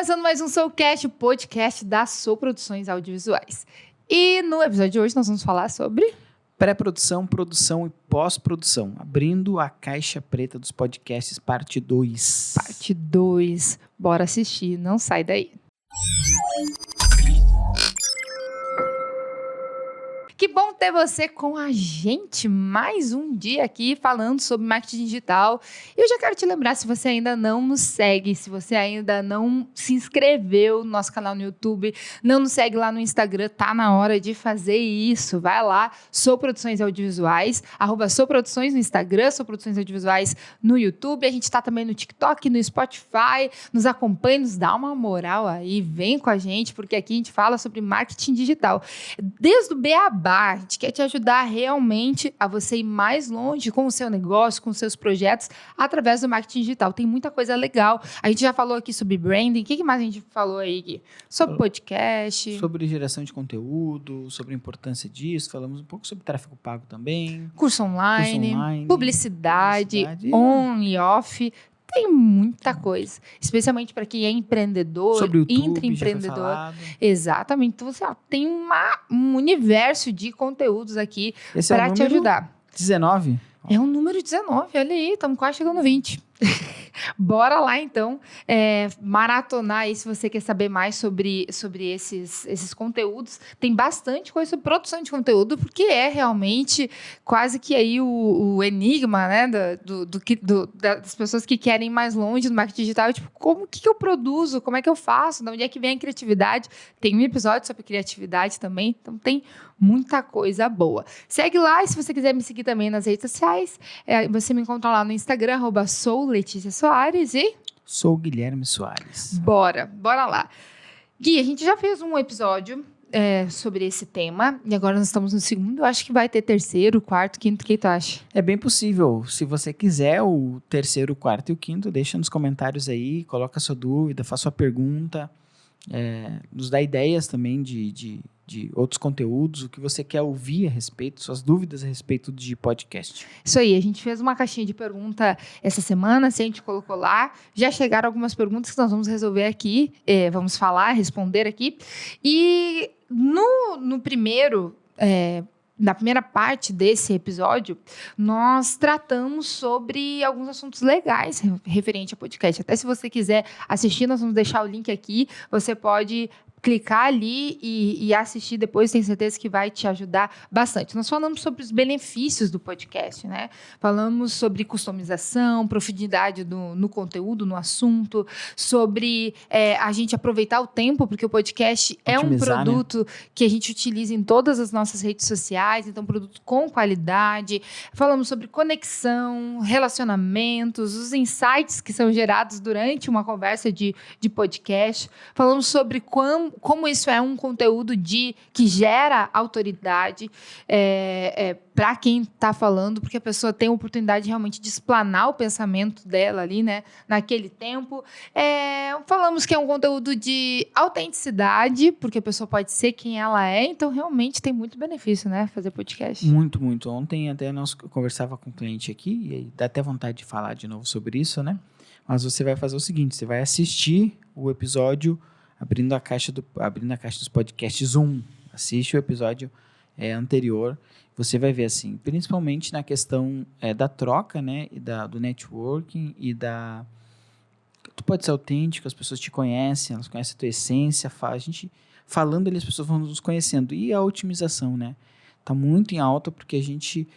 Começando mais um Soulcast, o podcast da Soul Produções Audiovisuais. E no episódio de hoje nós vamos falar sobre... pré-produção, produção e pós-produção. Abrindo a caixa preta dos podcasts, parte 2. Parte 2. Bora assistir, não sai daí. Que bom ter você com a gente mais um dia aqui falando sobre marketing digital. E eu já quero te lembrar, se você ainda não nos segue, se você ainda não se inscreveu no nosso canal no YouTube, não nos segue lá no Instagram, tá na hora de fazer isso. Vai lá, Soul Produções Audiovisuais, @SoulProduções no Instagram, Soul Produções Audiovisuais no YouTube. A gente tá também no TikTok, no Spotify. Nos acompanhe, nos dá uma moral aí, vem com a gente, porque aqui a gente fala sobre marketing digital. Desde o beabá, a gente quer te ajudar realmente a você ir mais longe com o seu negócio, com os seus projetos, através do marketing digital. Tem muita coisa legal. A gente já falou aqui sobre branding. O que mais a gente falou aí, Gui? Sobre podcast. Sobre geração de conteúdo, sobre a importância disso. Falamos um pouco sobre tráfego pago também. Curso online, publicidade, on e off. Tem muita coisa, especialmente para quem é empreendedor, sobre o YouTube, intraempreendedor. Exatamente. Então, você tem um universo de conteúdos aqui para te ajudar. 19? É o número 19, olha aí, estamos quase chegando no 20. Bora lá, então, maratonar aí, se você quer saber mais sobre esses conteúdos. Tem bastante coisa sobre produção de conteúdo, porque é realmente quase que aí o enigma, né, das pessoas que querem ir mais longe no marketing digital. Tipo, como que eu produzo? Como é que eu faço? De onde é que vem a criatividade? Tem um episódio sobre criatividade também, então tem muita coisa boa. Segue lá, e se você quiser me seguir também nas redes sociais, você me encontra lá no Instagram, @SouLeticiaSoares e... Sou Guilherme Soares. Bora lá. Gui, a gente já fez um episódio sobre esse tema, e agora nós estamos no segundo. Eu acho que vai ter terceiro, quarto, quinto, o que tu acha? É bem possível. Se você quiser o terceiro, o quarto e o quinto, deixa nos comentários aí, coloca a sua dúvida, faça sua pergunta, nos dá ideias também de outros conteúdos, o que você quer ouvir a respeito, suas dúvidas a respeito de podcast. Isso aí, a gente fez uma caixinha de pergunta essa semana, se a gente colocou lá, já chegaram algumas perguntas que nós vamos resolver aqui, vamos falar, responder aqui, e no primeiro... na primeira parte desse episódio, nós tratamos sobre alguns assuntos legais referente a podcast. Até se você quiser assistir, nós vamos deixar o link aqui. Você pode clicar ali e assistir depois, tenho certeza que vai te ajudar bastante. Nós falamos sobre os benefícios do podcast, né? Falamos sobre customização, profundidade no conteúdo, no assunto, sobre a gente aproveitar o tempo, porque o podcast é um produto, né, que a gente utiliza em todas as nossas redes sociais, então um produto com qualidade. Falamos sobre conexão, relacionamentos, os insights que são gerados durante uma conversa de podcast. Falamos sobre como isso é um conteúdo que gera autoridade para quem está falando, porque a pessoa tem a oportunidade realmente de explanar o pensamento dela ali, né, naquele tempo. Falamos que é um conteúdo de autenticidade, porque a pessoa pode ser quem ela é, então realmente tem muito benefício, né, fazer podcast. Muito, muito. Ontem até eu conversava com um cliente aqui, e aí dá até vontade de falar de novo sobre isso, né? Mas você vai fazer o seguinte, você vai assistir o episódio abrindo a caixa dos podcasts 1. Assiste o episódio anterior. Você vai ver, assim, principalmente na questão da troca, né? E do networking e tu pode ser autêntico, as pessoas te conhecem, elas conhecem a tua essência. A gente falando ali, as pessoas vão nos conhecendo. E a otimização, né? Tá muito em alta porque a gente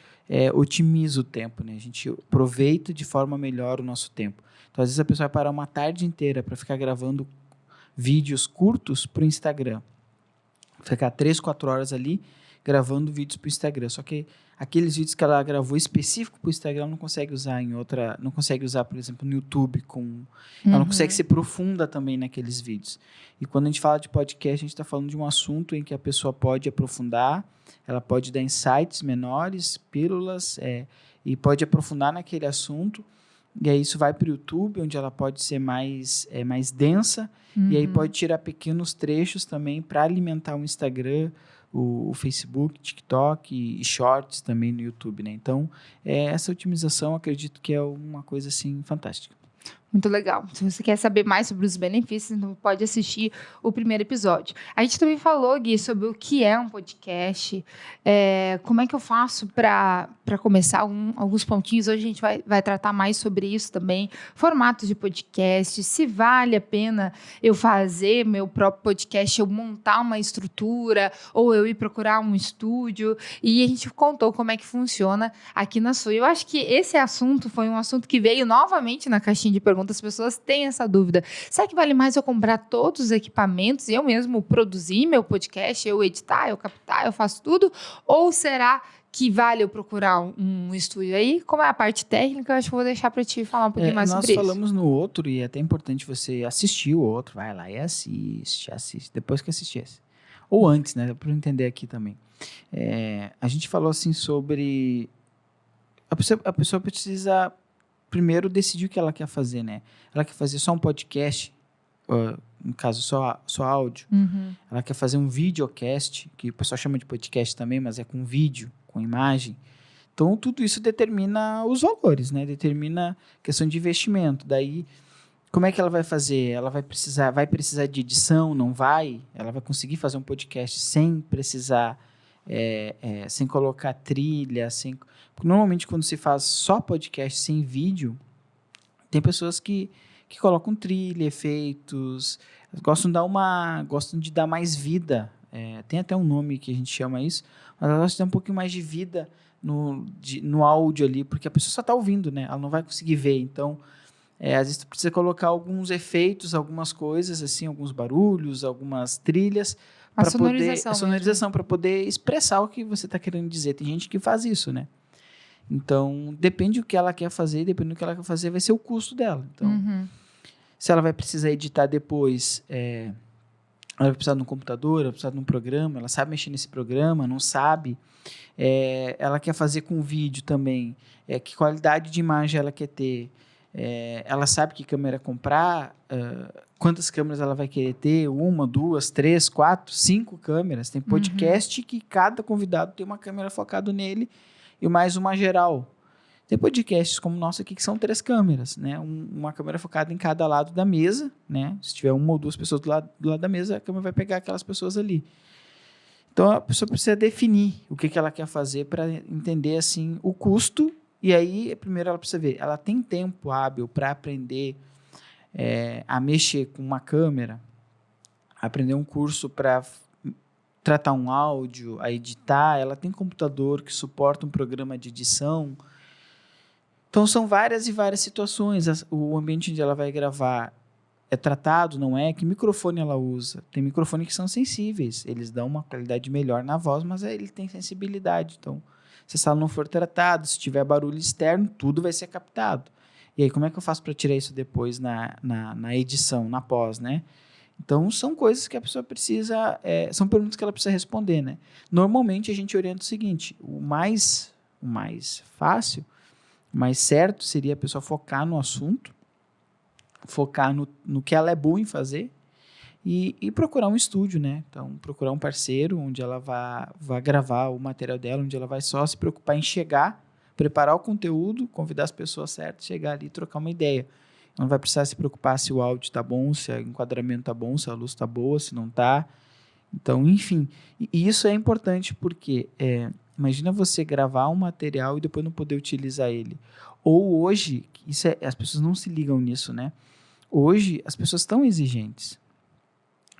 otimiza o tempo, né? A gente aproveita de forma melhor o nosso tempo. Então, às vezes a pessoa vai parar uma tarde inteira para ficar gravando vídeos curtos para o Instagram. Ficar 3, 4 horas ali gravando vídeos para o Instagram. Só que aqueles vídeos que ela gravou específico para o Instagram, ela não consegue usar não consegue usar, por exemplo, no YouTube. Ela não consegue ser profunda também naqueles vídeos. E quando a gente fala de podcast, a gente está falando de um assunto em que a pessoa pode aprofundar, ela pode dar insights menores, pílulas, e pode aprofundar naquele assunto. E aí isso vai para o YouTube, onde ela pode ser mais densa, e aí pode tirar pequenos trechos também para alimentar o Instagram, o Facebook, TikTok e Shorts também no YouTube, né? Então, essa otimização, acredito que é uma coisa, assim, fantástica. Muito legal. Se você quer saber mais sobre os benefícios, então pode assistir o primeiro episódio. A gente também falou, Gui, sobre o que é um podcast, como é que eu faço para começar alguns pontinhos. Hoje a gente vai tratar mais sobre isso também. Formatos de podcast, se vale a pena eu fazer meu próprio podcast, eu montar uma estrutura, ou eu ir procurar um estúdio. E a gente contou como é que funciona aqui na sua. Eu acho que esse assunto foi um assunto que veio novamente na caixinha de perguntas. As pessoas têm essa dúvida. Será que vale mais eu comprar todos os equipamentos e eu mesmo produzir meu podcast, eu editar, eu captar, eu faço tudo? Ou será que vale eu procurar um estúdio aí? Como é a parte técnica, eu acho que eu vou deixar para ti falar um pouquinho mais sobre isso. Nós falamos no outro, e é até importante você assistir o outro. Vai lá e assiste. Depois que assistisse. Ou antes, né? Para eu entender aqui também. A gente falou assim sobre... A pessoa precisa primeiro decidir o que ela quer fazer, né? Ela quer fazer só um podcast, no caso, só áudio. Uhum. Ela quer fazer um videocast, que o pessoal chama de podcast também, mas é com vídeo, com imagem. Então, tudo isso determina os valores, né? Determina a questão de investimento. Daí, como é que ela vai fazer? Ela vai precisar de edição? Não vai? Ela vai conseguir fazer um podcast sem precisar, sem colocar trilha, Porque normalmente, quando se faz só podcast sem vídeo, tem pessoas que colocam trilha, efeitos, gostam de dar mais vida. Tem até um nome que a gente chama isso, mas elas gostam de dar um pouquinho mais de vida no áudio ali, porque a pessoa só está ouvindo, né? Ela não vai conseguir ver. Então, às vezes tu precisa colocar alguns efeitos, algumas coisas, assim, alguns barulhos, algumas trilhas, A sonorização para poder expressar o que você está querendo dizer. Tem gente que faz isso, né? Então, depende do que ela quer fazer, depende do que ela quer fazer, vai ser o custo dela. Então, se ela vai precisar editar depois, ela vai precisar de um computador, ela vai precisar de um programa, ela sabe mexer nesse programa, não sabe. Ela quer fazer com vídeo também, que qualidade de imagem ela quer ter, ela sabe que câmera comprar, quantas câmeras ela vai querer ter, 1, 2, 3, 4, 5 câmeras. Tem podcast que cada convidado tem uma câmera focada nele e mais uma geral. Tem podcasts como o nosso aqui que são 3 câmeras, né? Uma câmera focada em cada lado da mesa, né? Se tiver 1 ou 2 pessoas do lado da mesa, a câmera vai pegar aquelas pessoas ali. Então, a pessoa precisa definir o que ela quer fazer para entender, assim, o custo. E aí, primeiro ela precisa ver, ela tem tempo hábil para aprender a mexer com uma câmera, aprender um curso para tratar um áudio, a editar, ela tem computador que suporta um programa de edição. Então, são várias e várias situações. O ambiente onde ela vai gravar é tratado, não é? Que microfone ela usa? Tem microfones que são sensíveis, eles dão uma qualidade melhor na voz, mas ele tem sensibilidade. Então, se a sala não for tratada, se tiver barulho externo, tudo vai ser captado. E aí, como é que eu faço para tirar isso depois na edição, na pós, né? Então, são coisas que a pessoa precisa... são perguntas que ela precisa responder, né? Normalmente, a gente orienta o seguinte, o mais fácil, o mais certo seria a pessoa focar no assunto, focar no que ela é boa em fazer e procurar um estúdio, né? Então, procurar um parceiro onde ela vai gravar o material dela, onde ela vai só se preocupar em chegar, preparar o conteúdo, convidar as pessoas certas, chegar ali e trocar uma ideia. Não vai precisar se preocupar se o áudio está bom, se o enquadramento está bom, se a luz está boa, se não está. Então, enfim. E isso é importante porque imagina você gravar um material e depois não poder utilizar ele. Ou hoje, as pessoas não se ligam nisso, né? Hoje, as pessoas estão exigentes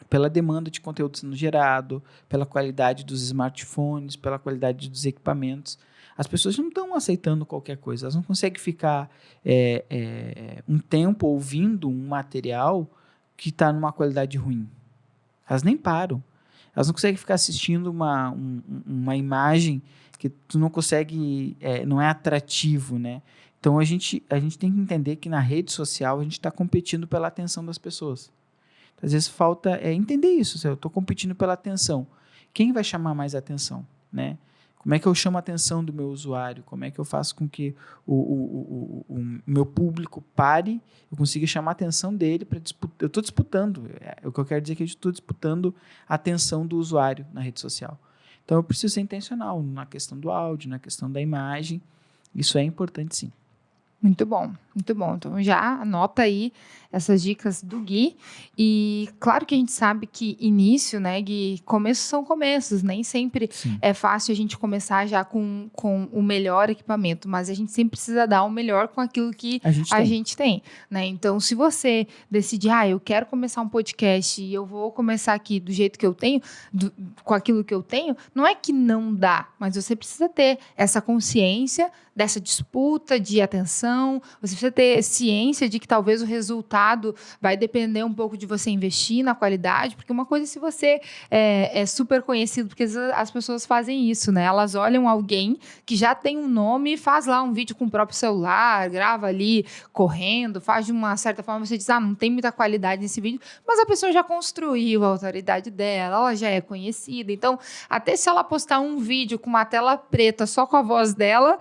pela demanda de conteúdo sendo gerado, pela qualidade dos smartphones, pela qualidade dos equipamentos. As pessoas não estão aceitando qualquer coisa, elas não conseguem ficar um tempo ouvindo um material que está numa qualidade ruim. Elas nem param. Elas não conseguem ficar assistindo uma imagem que tu não consegue, não é atrativo, né? Então, a gente tem que entender que na rede social a gente está competindo pela atenção das pessoas. Então, às vezes falta entender isso. Eu estou competindo pela atenção. Quem vai chamar mais atenção, né? Como é que eu chamo a atenção do meu usuário? Como é que eu faço com que o meu público pare, eu consiga chamar a atenção dele para disputar? Eu estou disputando. O que eu quero dizer é que eu estou disputando a atenção do usuário na rede social. Então, eu preciso ser intencional na questão do áudio, na questão da imagem. Isso é importante, sim. Muito bom, muito bom. Então já anota aí essas dicas do Gui. E claro que a gente sabe que início, né, Gui, começos são começos. Nem sempre Sim. é fácil a gente começar já com o melhor equipamento, mas a gente sempre precisa dar o melhor com aquilo que a gente tem, né? Então, se você decidir, eu quero começar um podcast e eu vou começar aqui do jeito que eu tenho, com aquilo que eu tenho, não é que não dá, mas você precisa ter essa consciência dessa disputa de atenção, você precisa ter ciência de que talvez o resultado vai depender um pouco de você investir na qualidade, porque uma coisa é se você é super conhecido, porque as pessoas fazem isso, né? Elas olham alguém que já tem um nome e faz lá um vídeo com o próprio celular, grava ali correndo, faz de uma certa forma, você diz, não tem muita qualidade nesse vídeo, mas a pessoa já construiu a autoridade dela, ela já é conhecida, então até se ela postar um vídeo com uma tela preta só com a voz dela,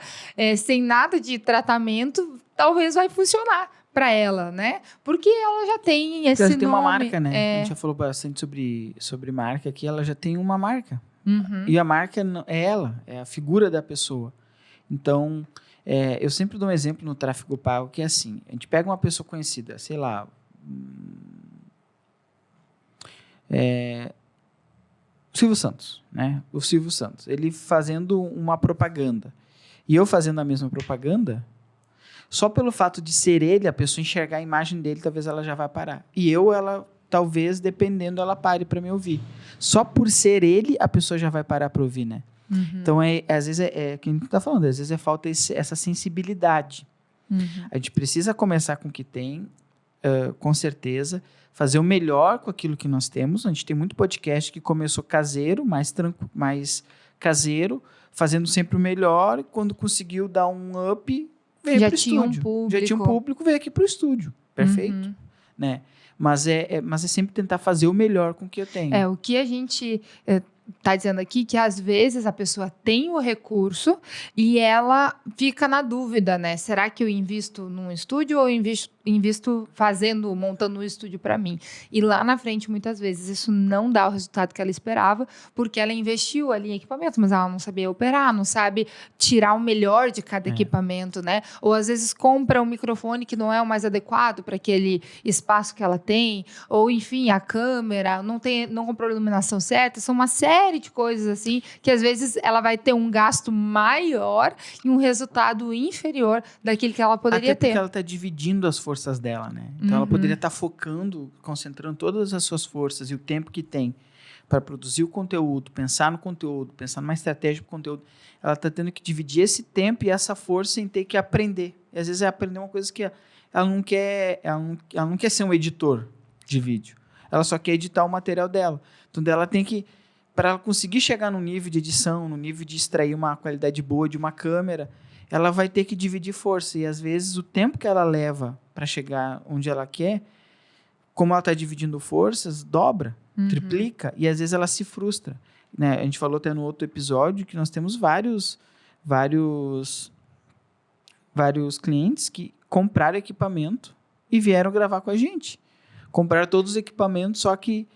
sem nada de tratamento, talvez vai funcionar para ela, né? Porque ela já tem esse nome. Ela tem uma marca, né? A gente já falou bastante sobre marca aqui, ela já tem uma marca. Uhum. E a marca é ela, é a figura da pessoa. Então, eu sempre dou um exemplo no tráfego pago, que é assim, a gente pega uma pessoa conhecida, sei lá, Silvio Santos, né? O Silvio Santos, ele fazendo uma propaganda, e eu fazendo a mesma propaganda, só pelo fato de ser ele, a pessoa enxergar a imagem dele, talvez ela já vá parar. E ela, talvez, dependendo, ela pare para me ouvir. Só por ser ele, a pessoa já vai parar para ouvir, né? Uhum. Então, às vezes, quem está falando, às vezes falta essa sensibilidade. Uhum. A gente precisa começar com o que tem, com certeza, fazer o melhor com aquilo que nós temos. A gente tem muito podcast que começou caseiro, mais caseiro, fazendo sempre o melhor. Quando conseguiu dar um up, veio para o estúdio. Já tinha um público, veio aqui para o estúdio. Perfeito? Uhum. Né? Mas é sempre tentar fazer o melhor com o que eu tenho. O que a gente está dizendo aqui, que às vezes a pessoa tem o recurso e ela fica na dúvida, né? Será que eu invisto num estúdio ou invisto montando um estúdio para mim? E lá na frente, muitas vezes, isso não dá o resultado que ela esperava, porque ela investiu ali em equipamento, mas ela não sabia operar, não sabe tirar o melhor de cada equipamento, né? Ou às vezes compra um microfone que não é o mais adequado para aquele espaço que ela tem, ou enfim, a câmera, não comprou a iluminação certa, são uma série de coisas assim, que às vezes ela vai ter um gasto maior e um resultado inferior daquilo que ela poderia ter. Até porque ela está dividindo as forças dela, né? Então ela poderia estar focando, concentrando todas as suas forças e o tempo que tem para produzir o conteúdo, pensar no conteúdo, pensar numa estratégia para o conteúdo. Ela está tendo que dividir esse tempo e essa força em ter que aprender. E às vezes é aprender uma coisa que ela não quer ser um editor de vídeo. Ela só quer editar o material dela. Então ela tem que, para ela conseguir chegar no nível de edição, no nível de extrair uma qualidade boa de uma câmera, ela vai ter que dividir força. E, às vezes, o tempo que ela leva para chegar onde ela quer, como ela está dividindo forças, dobra, triplica. E, às vezes, ela se frustra. Né? A gente falou até no outro episódio que nós temos vários clientes que compraram equipamento e vieram gravar com a gente. Compraram todos os equipamentos, só que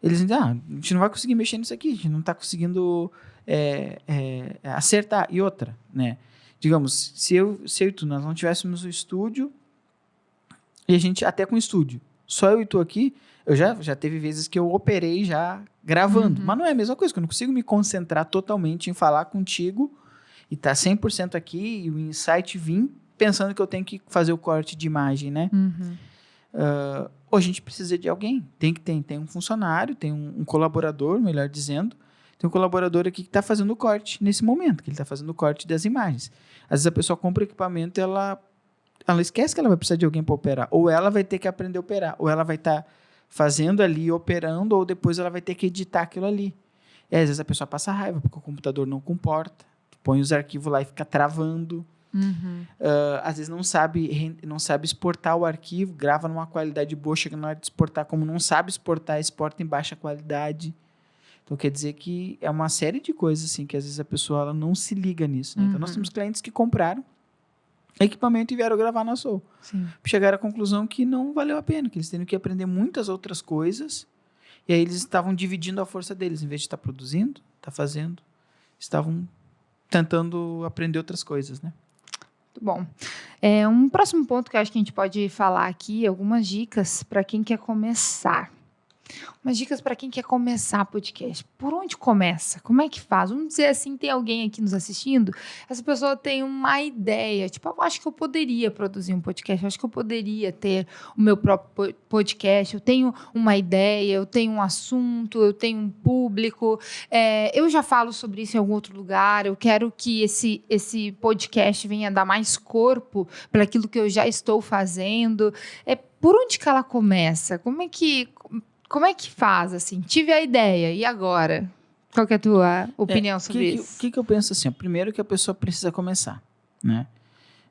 eles dizem, a gente não vai conseguir mexer nisso aqui, a gente não está conseguindo acertar. E outra, né? Digamos, se eu e tu, nós não tivéssemos o estúdio, e a gente, até com o estúdio, só eu e tu aqui, eu já teve vezes que eu operei já gravando, mas não é a mesma coisa, que eu não consigo me concentrar totalmente em falar contigo e estar 100% aqui e o insight vir pensando que eu tenho que fazer o corte de imagem, né? Ou a gente precisa de alguém, tem um funcionário, tem um colaborador, melhor dizendo, tem um colaborador aqui que está fazendo o corte nesse momento, que ele está fazendo o corte das imagens. Às vezes a pessoa compra o equipamento e ela esquece que ela vai precisar de alguém para operar, ou ela vai ter que aprender a operar, ou ela vai estar fazendo ali, operando, ou depois ela vai ter que editar aquilo ali. E às vezes a pessoa passa raiva, porque o computador não comporta, tu põe os arquivos lá e fica travando. Às vezes não sabe exportar o arquivo, grava numa qualidade boa, chega na hora de exportar, como não sabe exportar, exporta em baixa qualidade. Então quer dizer que é uma série de coisas assim, que às vezes a pessoa ela não se liga nisso, né? Então nós temos clientes que compraram equipamento e vieram gravar na Soul. Chegaram à conclusão que não valeu a pena, que eles teriam que aprender muitas outras coisas, e aí eles estavam dividindo a força deles, em vez de estar produzindo, estar fazendo, estavam tentando aprender outras coisas, né? Muito bom. Um próximo ponto que eu acho que a gente pode falar aqui, algumas dicas para quem quer começar. Umas dicas para quem quer começar podcast. Por onde começa? Como é que faz? Vamos dizer assim, tem alguém aqui nos assistindo, essa pessoa tem uma ideia, tipo, eu acho que eu poderia produzir um podcast, eu acho que eu poderia ter o meu próprio podcast, eu tenho uma ideia, eu tenho um assunto, eu tenho um público, eu já falo sobre isso em algum outro lugar, eu quero que esse podcast venha dar mais corpo para aquilo que eu já estou fazendo. Por onde que ela começa? Como é que faz, assim? Tive a ideia, e agora? Qual que é a tua opinião sobre isso? O que eu penso assim? Primeiro que a pessoa precisa começar, né?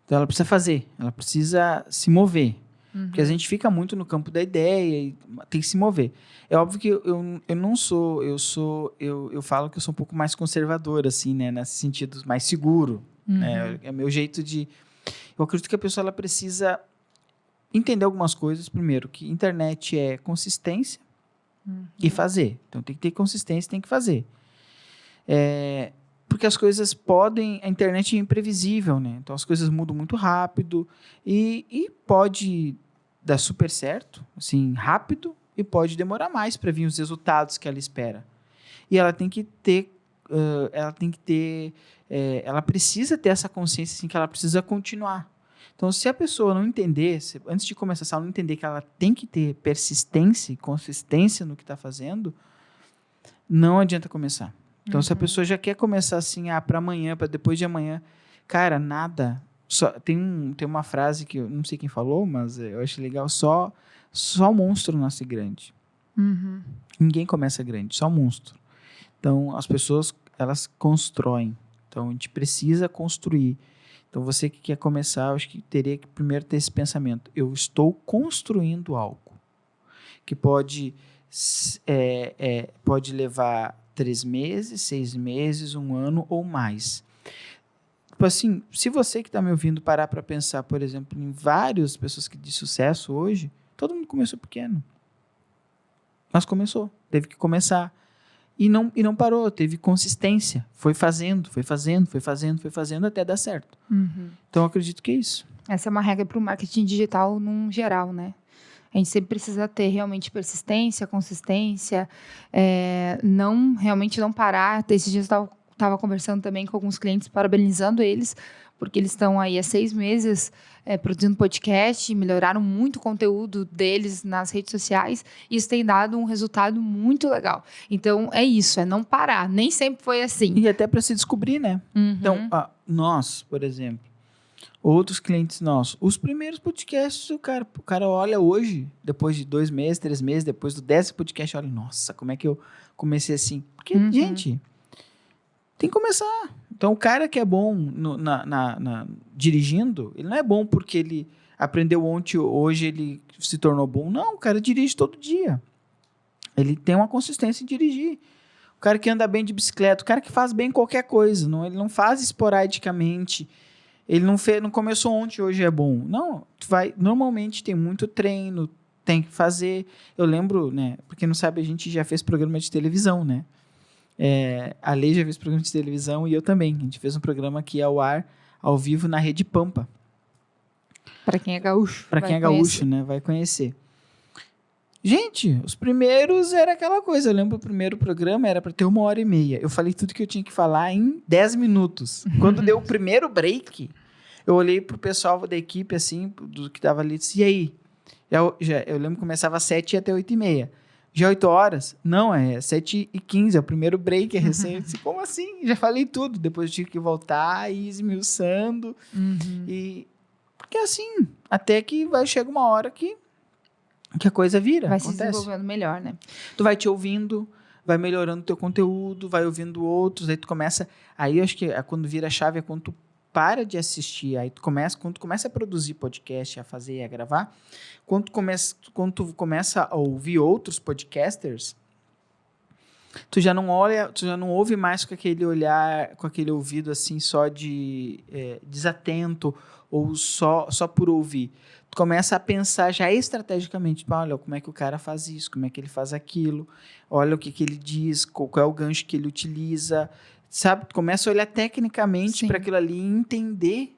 Então, ela precisa fazer, ela precisa se mover. Porque a gente fica muito no campo da ideia e tem que se mover. É óbvio que eu não sou, eu falo que eu sou um pouco mais conservador, assim, né? Nesse sentido, mais seguro. Né? É meu jeito de... Eu acredito que a pessoa ela precisa entender algumas coisas. Primeiro, que internet é consistência e fazer. Então, tem que ter consistência, tem que fazer. Porque as coisas podem... A internet é imprevisível, né? Então, as coisas mudam muito rápido e pode dar super certo, assim, rápido, e pode demorar mais para vir os resultados que ela espera. E ela tem que ter... ela precisa ter essa consciência, assim, que ela precisa continuar. Então, se a pessoa não entender, antes de começar, se ela não entender que ela tem que ter persistência e consistência no que está fazendo, não adianta começar. Então, se a pessoa já quer começar assim, para amanhã, para depois de amanhã, cara, nada. Tem uma frase que eu não sei quem falou, mas eu acho legal, só monstro nasce grande. Ninguém começa grande, só monstro. Então, as pessoas, elas constroem. Então, a gente precisa construir. Então, você que quer começar, eu acho que teria que primeiro ter esse pensamento. Eu estou construindo algo que pode levar 3 meses, 6 meses, 1 ano ou mais. Tipo assim, se você que está me ouvindo parar para pensar, por exemplo, em várias pessoas de sucesso hoje, todo mundo começou pequeno. Mas começou, teve que começar. E não parou, teve consistência. Foi fazendo até dar certo. Então, eu acredito que é isso. Essa é uma regra para o marketing digital num geral, né? A gente sempre precisa ter realmente persistência, consistência, realmente não parar. Esses dias eu estava conversando também com alguns clientes, parabenizando eles, porque eles estão aí há 6 meses produzindo podcast, melhoraram muito o conteúdo deles nas redes sociais, e isso tem dado um resultado muito legal. Então, é isso, é não parar. Nem sempre foi assim. E até para se descobrir, né? Então, nós, por exemplo, outros clientes nossos, os primeiros podcasts, o cara olha hoje, depois de 2 meses, 3 meses, depois do 10º podcast, olha, nossa, como é que eu comecei assim? Porque, gente, tem que começar. Então, o cara que é bom dirigindo, ele não é bom porque ele aprendeu ontem, hoje ele se tornou bom. Não, o cara dirige todo dia. Ele tem uma consistência em dirigir. O cara que anda bem de bicicleta, o cara que faz bem qualquer coisa, ele não faz esporadicamente. Ele não começou ontem, hoje é bom. Não, normalmente tem muito treino, tem que fazer. Eu lembro, né? Pra quem não sabe, a gente já fez programa de televisão, né? A Lei já fez programa de televisão e eu também. A gente fez um programa aqui ao vivo, na Rede Pampa. Para quem é gaúcho. Para quem é gaúcho, né? Vai conhecer. Gente, os primeiros era aquela coisa. Eu lembro o primeiro programa era para ter 1h30. Eu falei tudo que eu tinha que falar em 10 minutos. Quando deu o primeiro break, eu olhei pro pessoal da equipe, assim, do que tava ali, e disse, e aí? Eu lembro que começava às 7 e até 8h30. Já 8 horas? Não, é 7h15, é o primeiro break, é recente. Disse, como assim? Já falei tudo. Depois eu tive que voltar e ir esmiuçando. Porque assim, até que chega uma hora que a coisa vira. Vai se desenvolvendo melhor, né? Tu vai te ouvindo, vai melhorando o teu conteúdo, vai ouvindo outros, aí tu começa... Aí eu acho que quando vira a chave é quando tu para de assistir, aí quando tu começa a produzir podcast, a fazer e a gravar, quando tu começa a ouvir outros podcasters, tu já não ouve mais com aquele olhar, com aquele ouvido assim só de desatento ou só por ouvir. Tu começa a pensar já estrategicamente, olha como é que o cara faz isso, como é que ele faz aquilo, olha o que ele diz, qual é o gancho que ele utiliza, sabe? Tu começa a olhar tecnicamente para aquilo ali e entender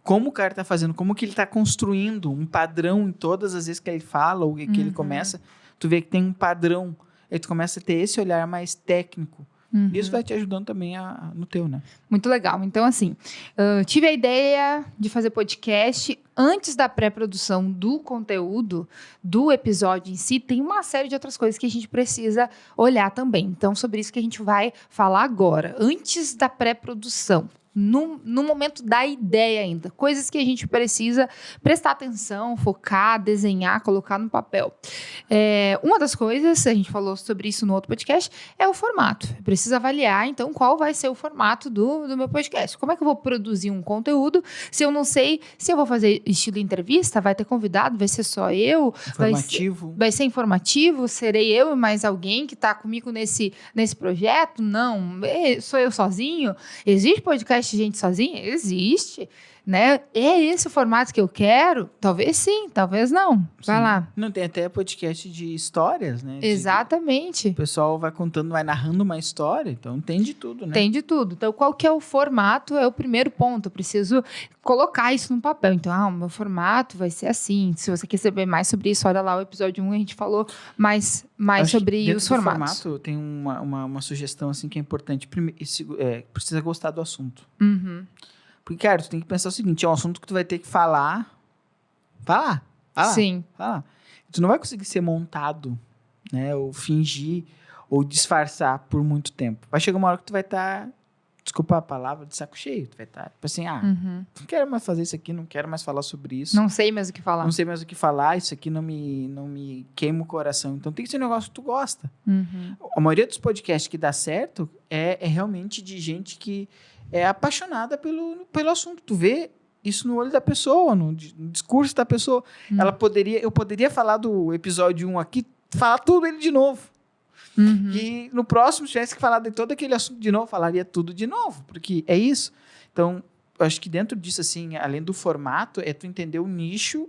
como o cara está fazendo, como que ele está construindo um padrão em todas as vezes que ele fala ou que ele começa, tu vê que tem um padrão. Aí tu começa a ter esse olhar mais técnico. Isso vai te ajudando também no teu, né? Muito legal. Então, assim, tive a ideia de fazer podcast antes da pré-produção do conteúdo, do episódio em si. Tem uma série de outras coisas que a gente precisa olhar também. Então, sobre isso que a gente vai falar agora, antes da pré-produção. No momento da ideia ainda. Coisas que a gente precisa prestar atenção, focar, desenhar, colocar no papel. Uma das coisas, a gente falou sobre isso no outro podcast, é o formato. Eu preciso avaliar, então, qual vai ser o formato do meu podcast. Como é que eu vou produzir um conteúdo se eu não sei se eu vou fazer estilo entrevista, vai ter convidado, vai ser só eu? Informativo. Vai ser informativo? Serei eu e mais alguém que está comigo nesse projeto? Não. Sou eu sozinho? Existe podcast de gente sozinha? Existe, né? É esse o formato que eu quero? Talvez sim, talvez não. Vai lá. Não, tem até podcast de histórias, né? Exatamente. O pessoal vai contando, vai narrando uma história, então tem de tudo, né? Tem de tudo. Então, qual que é o formato? É o primeiro ponto. Eu preciso colocar isso no papel. Então, o meu formato vai ser assim. Se você quer saber mais sobre isso, olha lá o episódio 1, a gente falou mais sobre os formatos. Formato, tem uma sugestão assim que é importante. Primeiro, precisa gostar do assunto. Uhum. Porque, cara, tu tem que pensar o seguinte, é um assunto que tu vai ter que falar. Sim. Falar. Tu não vai conseguir ser montado, né? Ou fingir, ou disfarçar por muito tempo. Vai chegar uma hora que tu vai estar, desculpa a palavra, de saco cheio. Tu vai estar, tipo assim, não quero mais fazer isso aqui, não quero mais falar sobre isso. Não sei mais o que falar. Não sei mais o que falar, isso aqui não me queima o coração. Então tem que ser um negócio que tu gosta. Uhum. A maioria dos podcasts que dá certo é realmente de gente que é apaixonada pelo assunto. Tu vê isso no olho da pessoa, no discurso da pessoa. Eu poderia falar do episódio 1 aqui, falar tudo ele de novo. E no próximo, se tivesse que falar de todo aquele assunto de novo, falaria tudo de novo, porque é isso. Então, eu acho que dentro disso, assim, além do formato, é tu entender o nicho.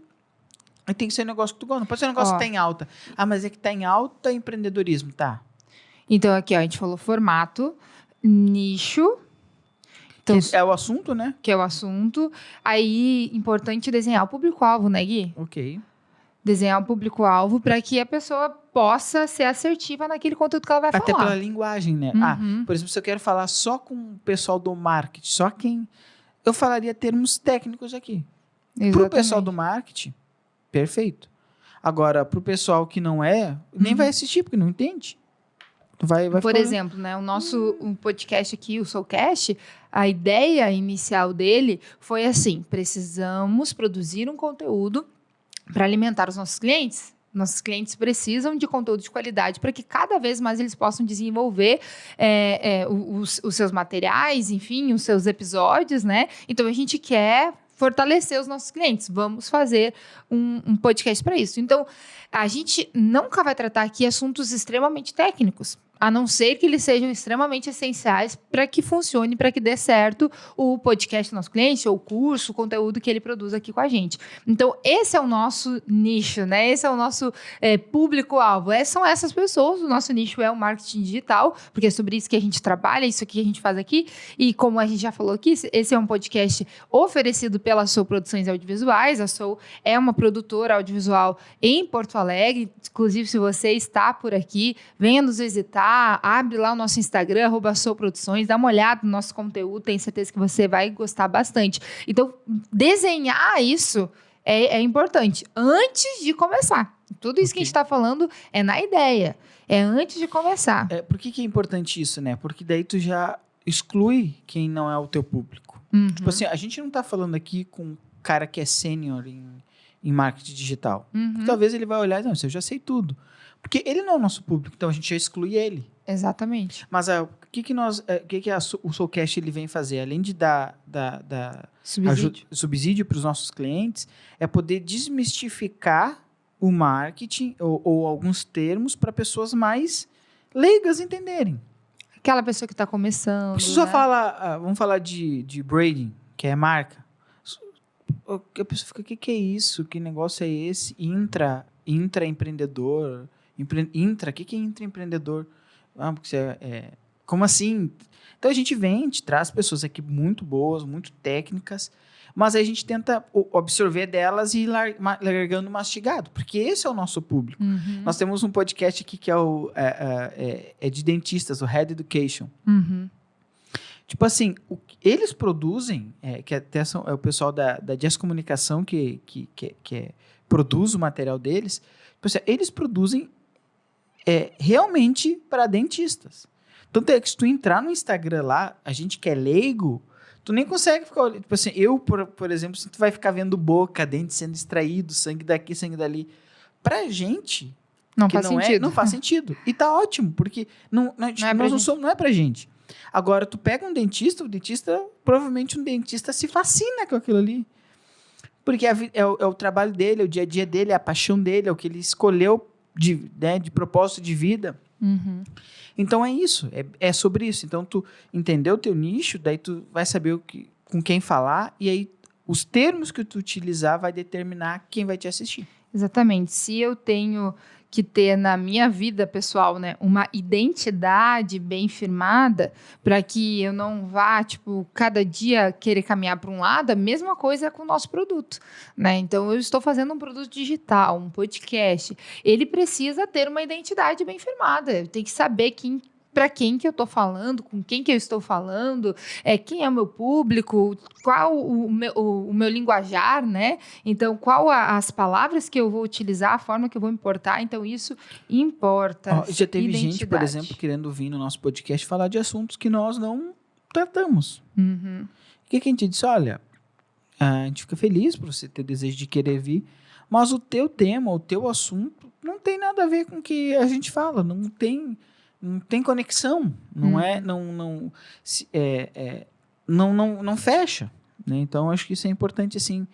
E tem que ser um negócio que tu gosta. Não pode ser um negócio que tá em alta. Mas é que tá em alta empreendedorismo, tá? Então, aqui, ó, a gente falou formato, nicho. Então, é o assunto, né? Que é o assunto. Aí, importante desenhar o público-alvo, né, Gui? Ok. Desenhar o público-alvo para que a pessoa possa ser assertiva naquele conteúdo que ela vai falar. Até pela linguagem, né? Por exemplo, se eu quero falar só com o pessoal do marketing, só quem... Eu falaria termos técnicos aqui. Para o pessoal do marketing, perfeito. Agora, para o pessoal que não nem vai assistir, porque não entende. Por exemplo, né, o nosso podcast aqui, o Soulcast, a ideia inicial dele foi assim: precisamos produzir um conteúdo para alimentar os nossos clientes. Nossos clientes precisam de conteúdo de qualidade para que cada vez mais eles possam desenvolver os seus materiais, enfim, os seus episódios, né? Então, a gente quer fortalecer os nossos clientes. Vamos fazer um podcast para isso. Então, a gente nunca vai tratar aqui assuntos extremamente técnicos, a não ser que eles sejam extremamente essenciais para que funcione, para que dê certo o podcast do nosso cliente, ou o curso, o conteúdo que ele produz aqui com a gente. Então, esse é o nosso nicho, né? Esse é o nosso público-alvo. São essas pessoas. O nosso nicho é o marketing digital, porque é sobre isso que a gente trabalha, isso que a gente faz aqui. E como a gente já falou aqui, esse é um podcast oferecido pela Soul Produções Audiovisuais. A Soul é uma produtora audiovisual em Porto Alegre. Inclusive, se você está por aqui, venha nos visitar. Abre lá o nosso Instagram, @SoulProduções, dá uma olhada no nosso conteúdo, tenho certeza que você vai gostar bastante. Então, desenhar isso é importante antes de começar. Tudo isso que a gente está falando é na ideia, é antes de começar. Por que é importante isso, né? Porque daí tu já exclui quem não é o teu público. Tipo assim, a gente não está falando aqui com um cara que é sênior em marketing digital. Talvez ele vai olhar e não, eu já sei tudo. Porque ele não é o nosso público, então a gente já exclui ele. Exatamente. Mas o que o Soulcast ele vem fazer? Além de dar subsídio para os nossos clientes, é poder desmistificar o marketing ou alguns termos para pessoas mais leigas entenderem. Aquela pessoa que está começando. Só vamos falar de branding, que é marca. A pessoa fica, o que é isso? Que negócio é esse? Intraempreendedor. O que é intraempreendedor? Porque você como assim? Então a gente traz pessoas aqui muito boas, muito técnicas, mas aí a gente tenta absorver delas e ir largando mastigado, porque esse é o nosso público. Uhum. Nós temos um podcast aqui que é de dentistas, o Head Education. Uhum. Tipo assim, eles produzem, que até é o pessoal da Jazz Comunicação que produz o material deles, tipo assim, eles produzem realmente para dentistas. Tanto é que se tu entrar no Instagram lá, a gente que é leigo, tu nem consegue ficar olhando. Tipo assim, eu, por exemplo, se tu vai ficar vendo boca, dente sendo extraído, sangue daqui, sangue dali. Pra gente, Não que faz sentido. não faz sentido. E tá ótimo, porque não é pra gente. Agora, tu pega um dentista, provavelmente um dentista se fascina com aquilo ali. Porque é o trabalho dele, é o dia a dia dele, é a paixão dele, é o que ele escolheu de propósito de vida. Uhum. Então é isso, é sobre isso. Então tu entendeu o teu nicho, daí tu vai saber com quem falar, e aí os termos que tu utilizar vai determinar quem vai te assistir. Exatamente. Se eu tenho que ter na minha vida pessoal, né, uma identidade bem firmada, para que eu não vá, tipo, cada dia querer caminhar para um lado, a mesma coisa é com o nosso produto, né? Então, eu estou fazendo um produto digital, um podcast, ele precisa ter uma identidade bem firmada, eu tenho que saber para quem que eu estou falando, com quem que eu estou falando, quem é o meu público, qual o meu linguajar, né? Então, qual as palavras que eu vou utilizar, a forma que eu vou importar. Então, isso importa. Já teve gente, por exemplo, querendo vir no nosso podcast falar de assuntos que nós não tratamos. Uhum. O que a gente disse? Olha, a gente fica feliz por você ter desejo de querer vir, mas o teu tema, o teu assunto, não tem nada a ver com o que a gente fala, não tem conexão, não fecha, né? Então acho que isso é importante, assim,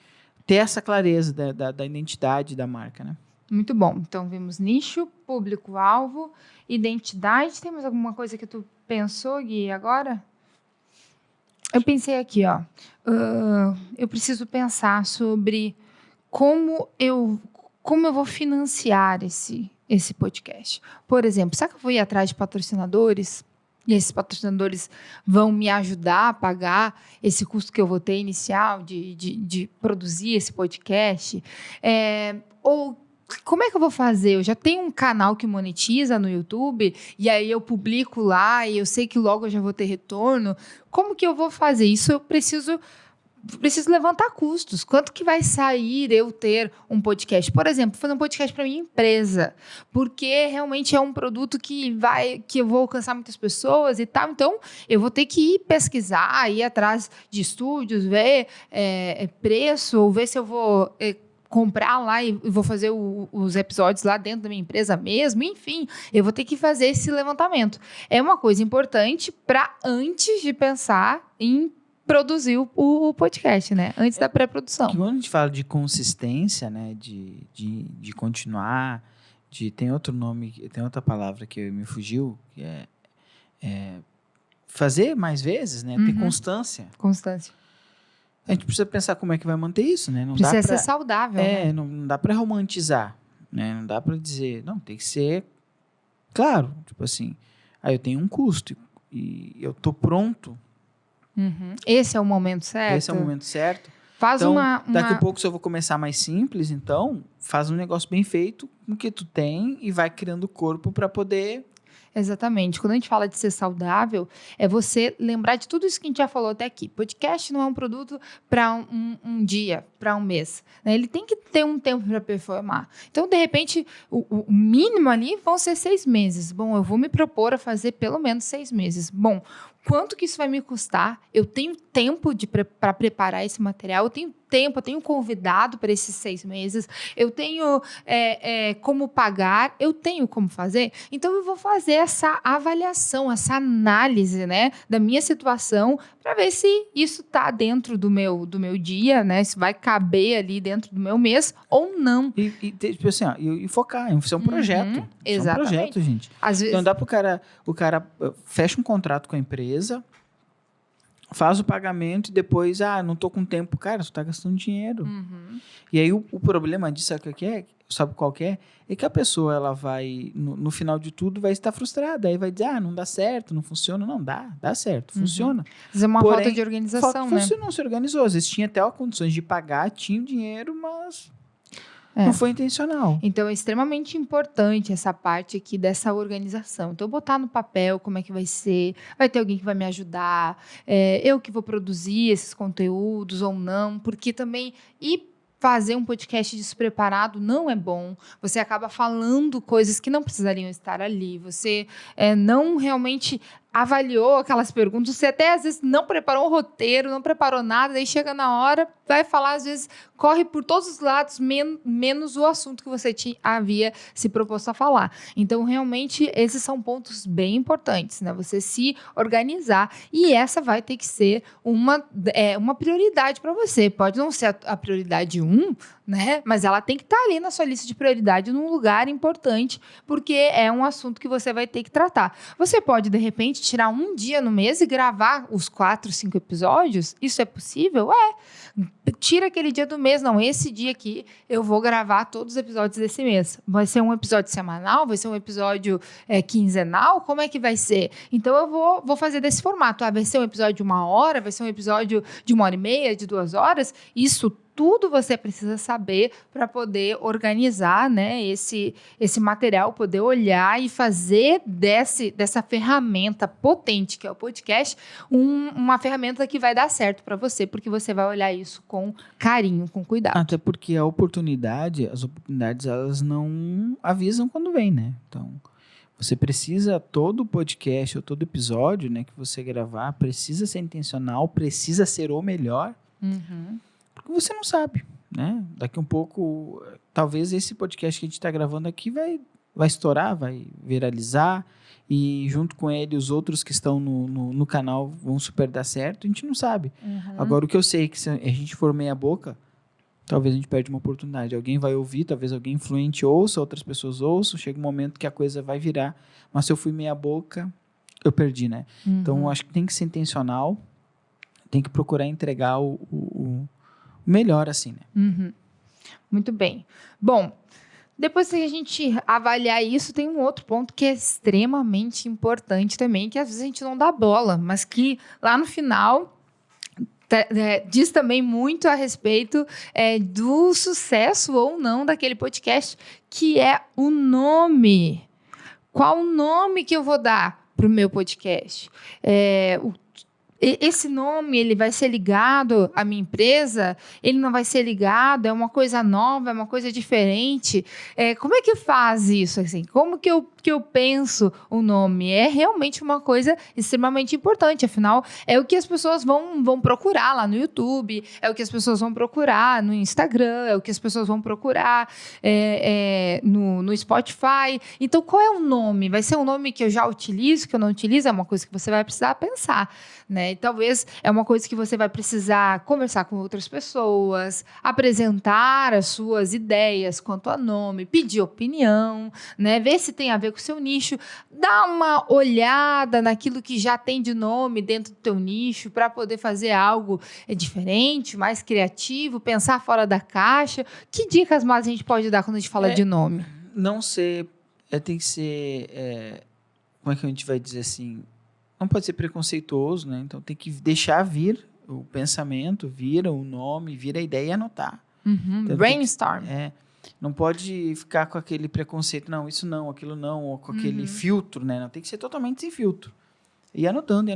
ter essa clareza da identidade da marca, né? Muito bom. Então vimos nicho, público-alvo, identidade. Tem mais alguma coisa que tu pensou, Gui, agora? Eu pensei aqui, ó. Eu preciso pensar sobre como eu vou financiar esse podcast. Por exemplo, será que eu vou ir atrás de patrocinadores? E esses patrocinadores vão me ajudar a pagar esse custo que eu vou ter inicial de produzir esse podcast? Ou como é que eu vou fazer? Eu já tenho um canal que monetiza no YouTube, e aí eu publico lá, e eu sei que logo eu já vou ter retorno. Como que eu vou fazer? Isso eu preciso levantar custos. Quanto que vai sair eu ter um podcast? Por exemplo, fazer um podcast para minha empresa, porque realmente é um produto que eu vou alcançar muitas pessoas e tal. Então, eu vou ter que ir pesquisar, ir atrás de estúdios, ver preço, ou ver se eu vou comprar lá e vou fazer os episódios lá dentro da minha empresa mesmo. Enfim, eu vou ter que fazer esse levantamento. É uma coisa importante para antes de pensar em produzir o podcast, né? Antes da pré-produção. Quando a gente fala de consistência, né? De continuar, tem outro nome, tem outra palavra que me fugiu, que é fazer mais vezes, né? Ter constância. Constância. A gente precisa pensar como é que vai manter isso, né? Não precisa ser saudável, né? Não dá para romantizar, né? Não dá para dizer, não, tem que ser claro, tipo assim, eu tenho um custo e eu tô pronto. Uhum. Esse é o momento certo? Esse é o momento certo. Faz então, daqui a pouco, se eu vou começar mais simples, então, faz um negócio bem feito com o que tu tem e vai criando corpo para poder... Exatamente. Quando a gente fala de ser saudável, é você lembrar de tudo isso que a gente já falou até aqui. Podcast não é um produto para um dia, para um mês, né? Ele tem que ter um tempo para performar. Então, de repente, o mínimo ali vão ser 6 meses. Bom, eu vou me propor a fazer pelo menos 6 meses. Bom, quanto que isso vai me custar? Eu tenho tempo para preparar esse material, eu tenho tempo, eu tenho convidado para esses 6 meses, eu tenho como pagar, eu tenho como fazer. Então, eu vou fazer essa avaliação, essa análise, né, da minha situação, para ver se isso está dentro do meu dia, né, se vai caber ali dentro do meu mês ou não. E tipo assim, e focar, isso é um projeto. Exatamente. Isso é um projeto, gente. Às vezes... Então, dá para o cara fecha um contrato com a empresa, faz o pagamento e depois, não tô com tempo. Cara, você tá gastando dinheiro. Uhum. E aí, o problema disso, sabe o que é? sabe qual que é? É que a pessoa, ela vai, no final de tudo, vai estar frustrada. Aí vai dizer, não dá certo, não funciona. Não, dá certo, funciona. Isso é uma Porém, falta de organização, né? Você não se organizou. Às vezes tinha até condições de pagar, tinha o dinheiro, mas É. não foi intencional. Então, é extremamente importante essa parte aqui dessa organização. Então, eu botar no papel como é que vai ser, vai ter alguém que vai me ajudar, eu que vou produzir esses conteúdos ou não, porque também... fazer um podcast despreparado não é bom. Você acaba falando coisas que não precisariam estar ali. Você não realmente avaliou aquelas perguntas. Você até, às vezes, não preparou um roteiro, não preparou nada. Daí chega na hora, vai falar, às vezes, corre por todos os lados, menos o assunto que você havia se proposto a falar. Então, realmente, esses são pontos bem importantes, né? Você se organizar. E essa vai ter que ser uma prioridade para você. Pode não ser a prioridade 1, né? Mas ela tem que estar ali na sua lista de prioridade, num lugar importante, porque é um assunto que você vai ter que tratar. Você pode, de repente, tirar um dia no mês e gravar os 4, 5 episódios? Isso é possível? Tira aquele dia do mês. Não, esse dia aqui eu vou gravar todos os episódios desse mês. Vai ser um episódio semanal? Vai ser um episódio quinzenal? Como é que vai ser? Então, eu vou fazer desse formato. Vai ser um episódio de 1 hora? Vai ser um episódio de 1h30, de 2 horas? Isso tudo você precisa saber para poder organizar, né, esse material, poder olhar e fazer dessa ferramenta potente que é o podcast uma ferramenta que vai dar certo para você, porque você vai olhar isso com carinho, com cuidado. Até porque as oportunidades, elas não avisam quando vem, né? Então, você precisa, todo podcast ou todo episódio, né, que você gravar, precisa ser intencional, precisa ser o melhor. Porque você não sabe, né? Daqui um pouco, talvez esse podcast que a gente está gravando aqui vai estourar, vai viralizar, e junto com ele os outros que estão no canal vão super dar certo, a gente não sabe. Agora, o que eu sei é que se a gente for meia boca, talvez a gente perde uma oportunidade. Alguém vai ouvir, talvez alguém influente ouça, outras pessoas ouçam, chega um momento que a coisa vai virar, mas se eu fui meia boca, eu perdi, né? Então, eu acho que tem que ser intencional, tem que procurar entregar o melhor, assim, né? Muito bem. Bom, depois que a gente avaliar isso, tem um outro ponto que é extremamente importante também, que às vezes a gente não dá bola, mas que lá no final diz também muito a respeito do sucesso ou não daquele podcast, que é o nome. Qual o nome que eu vou dar para o meu podcast? Esse nome, ele vai ser ligado à minha empresa? Ele não vai ser ligado? É uma coisa nova? É uma coisa diferente? Como é que faz isso? Assim? Como que eu penso o nome? É realmente uma coisa extremamente importante. Afinal, é o que as pessoas vão procurar lá no YouTube, é o que as pessoas vão procurar no Instagram, é o que as pessoas vão procurar no Spotify. Então, qual é o nome? Vai ser um nome que eu já utilizo, que eu não utilizo? É uma coisa que você vai precisar pensar, né? E talvez é uma coisa que você vai precisar conversar com outras pessoas, apresentar as suas ideias quanto a nome, pedir opinião, né? Ver se tem a ver com o seu nicho, dar uma olhada naquilo que já tem de nome dentro do teu nicho para poder fazer algo diferente, mais criativo, pensar fora da caixa. Que dicas mais a gente pode dar quando a gente fala de nome? Não ser... tem que ser... como é que a gente vai dizer assim? Não pode ser preconceituoso, né? Então tem que deixar vir o pensamento, vir o nome, vir a ideia e anotar. Então, brainstorm. Não pode ficar com aquele preconceito, não, isso não, aquilo não, ou com aquele filtro, né? Não, tem que ser totalmente sem filtro. E anotando,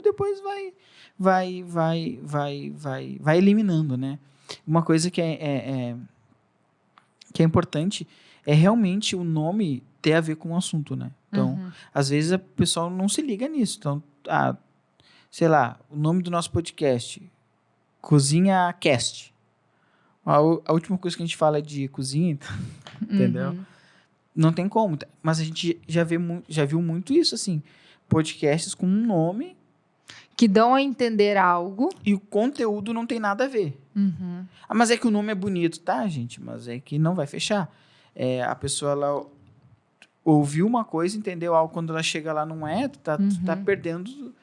depois vai eliminando, né? Uma coisa que é importante é realmente o nome ter a ver com o assunto, né? Então, às vezes o pessoal não se liga nisso. Então, sei lá, o nome do nosso podcast, Cozinha Cast. A última coisa que a gente fala é de cozinha, entendeu? Não tem como. Mas a gente já viu muito isso, assim. Podcasts com um nome... que dão a entender algo. E o conteúdo não tem nada a ver. Mas é que o nome é bonito, tá, gente? Mas é que não vai fechar. A pessoa, ela ouviu uma coisa, entendeu algo, quando ela chega lá não é, tu tá perdendo...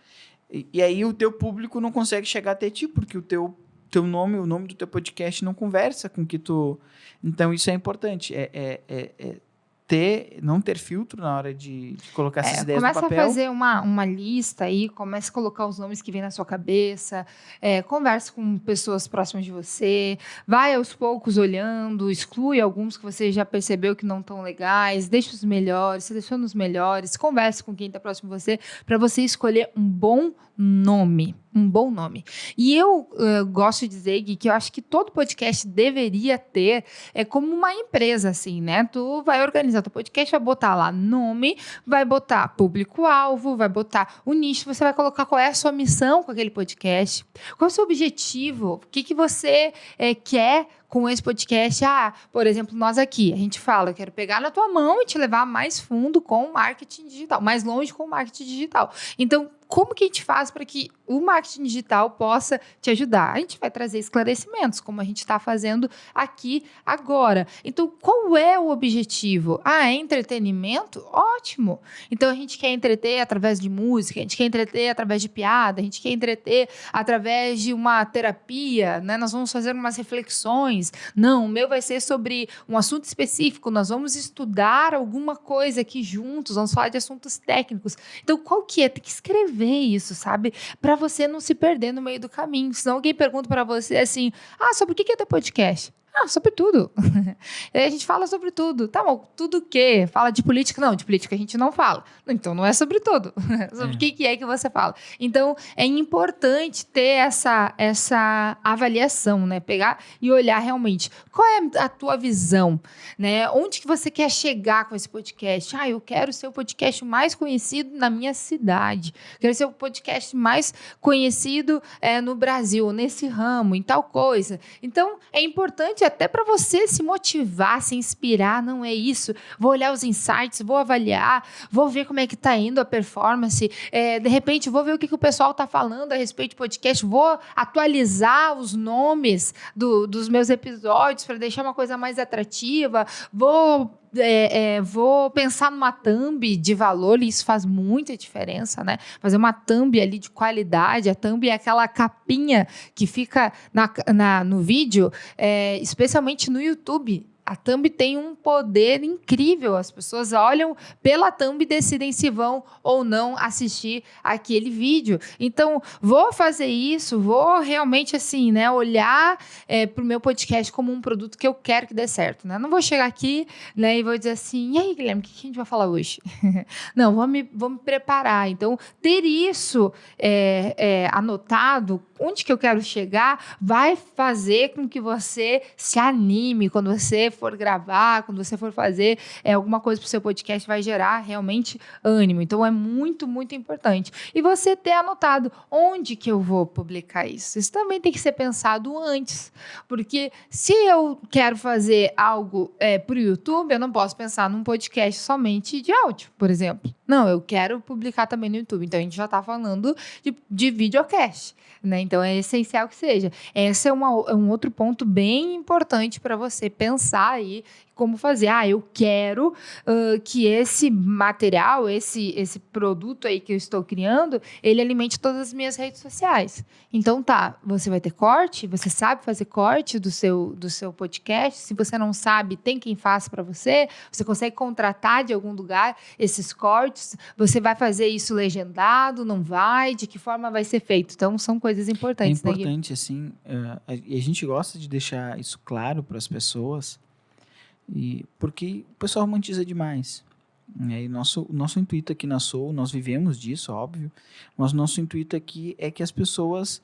E aí o teu público não consegue chegar até ti, porque o teu teu nome, o nome do teu podcast não conversa com o que tu... Então, isso é importante. Não ter filtro na hora de colocar essas ideias no papel. Começa a fazer uma lista aí, começa a colocar os nomes que vem na sua cabeça, converse com pessoas próximas de você, vai aos poucos olhando, exclui alguns que você já percebeu que não estão legais, deixa os melhores, seleciona os melhores, converse com quem está próximo de você, para você escolher um bom nome. Um bom nome. E eu gosto de dizer, Gui, que eu acho que todo podcast deveria ter como uma empresa, assim, né? Tu vai organizar teu podcast, vai botar lá nome, vai botar público-alvo, vai botar o nicho, você vai colocar qual é a sua missão com aquele podcast, qual é o seu objetivo, o que você quer com esse podcast. Por exemplo, nós aqui, a gente fala, eu quero pegar na tua mão e te levar mais fundo com o marketing digital, mais longe com o marketing digital. Então, como que a gente faz para que o marketing digital possa te ajudar? A gente vai trazer esclarecimentos, como a gente está fazendo aqui agora. Então, qual é o objetivo? É entretenimento? Ótimo! Então, a gente quer entreter através de música, a gente quer entreter através de piada, a gente quer entreter através de uma terapia, né? Nós vamos fazer umas reflexões. Não, o meu vai ser sobre um assunto específico, nós vamos estudar alguma coisa aqui juntos, vamos falar de assuntos técnicos. Então, qual que é? Tem que escrever isso, sabe? Para você não se perder no meio do caminho. Senão alguém pergunta para você assim, sobre o que é teu podcast? Sobre tudo. A gente fala sobre tudo. Tá bom, tudo o quê? Fala de política? Não, de política a gente não fala. Então não é sobre tudo. Sobre o que é que você fala. Então é importante ter essa avaliação, né? Pegar e olhar realmente qual é a tua visão, né? Onde que você quer chegar com esse podcast? Eu quero ser o podcast mais conhecido na minha cidade. Quero ser o podcast mais conhecido no Brasil, nesse ramo, em tal coisa. Então é importante até para você se motivar, se inspirar, não é isso. Vou olhar os insights, vou avaliar, vou ver como é que está indo a performance, de repente vou ver o que o pessoal está falando a respeito de podcast, vou atualizar os nomes dos meus episódios para deixar uma coisa mais atrativa, vou pensar numa thumb de valor, e isso faz muita diferença, né? Fazer uma thumb ali de qualidade. A thumb é aquela capinha que fica no vídeo, especialmente no YouTube. A thumb tem um poder incrível. As pessoas olham pela thumb e decidem se vão ou não assistir aquele vídeo. Então, vou fazer isso, vou realmente assim, né, olhar para o meu podcast como um produto que eu quero que dê certo, né? Não vou chegar aqui, né, e vou dizer assim, e aí, Guilherme, o que a gente vai falar hoje? Não, vou me preparar. Então, ter isso anotado, onde que eu quero chegar, vai fazer com que você se anime quando você for gravar, quando você for fazer alguma coisa para o seu podcast, vai gerar realmente ânimo. Então, é muito, muito importante. E você ter anotado onde que eu vou publicar isso. Isso também tem que ser pensado antes. Porque se eu quero fazer algo para o YouTube, eu não posso pensar num podcast somente de áudio, por exemplo. Não, eu quero publicar também no YouTube. Então, a gente já está falando de videocast, né? Então, é essencial que seja. Esse é um outro ponto bem importante para você pensar aí como fazer. Eu quero que esse material, esse produto aí que eu estou criando, ele alimente todas as minhas redes sociais. Então, você vai ter corte, você sabe fazer corte do seu podcast. Se você não sabe, tem quem faça para você. Você consegue contratar de algum lugar esses cortes. Você vai fazer isso legendado, não vai? De que forma vai ser feito? Então, são coisas importantes. É importante, assim, e a gente gosta de deixar isso claro para as pessoas, porque o pessoal romantiza demais. E nosso intuito aqui na Soul, nós vivemos disso, óbvio, mas nosso intuito aqui é que as pessoas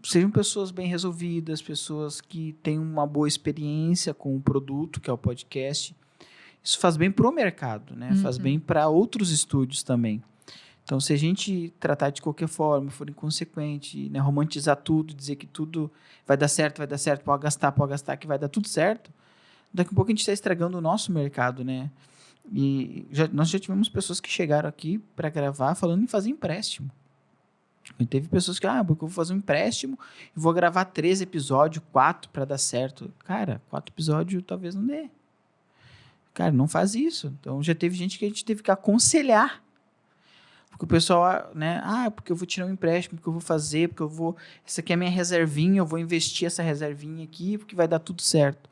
sejam pessoas bem resolvidas, pessoas que tenham uma boa experiência com o produto, que é o podcast. Isso faz bem para o mercado, né? Faz bem para outros estúdios também. Então, se a gente tratar de qualquer forma, for inconsequente, né, romantizar tudo, dizer que tudo vai dar certo, pode gastar, que vai dar tudo certo, daqui a pouco a gente está estragando o nosso mercado, né? E nós já tivemos pessoas que chegaram aqui para gravar falando em fazer empréstimo. E teve pessoas que, porque eu vou fazer um empréstimo e vou gravar 3 episódios, 4 para dar certo. Cara, 4 episódios talvez não dê. Cara, não faz isso. Então, já teve gente que a gente teve que aconselhar. Porque o pessoal, né? Porque eu vou tirar um empréstimo, porque eu vou fazer, porque eu vou... Essa aqui é a minha reservinha, eu vou investir essa reservinha aqui, porque vai dar tudo certo.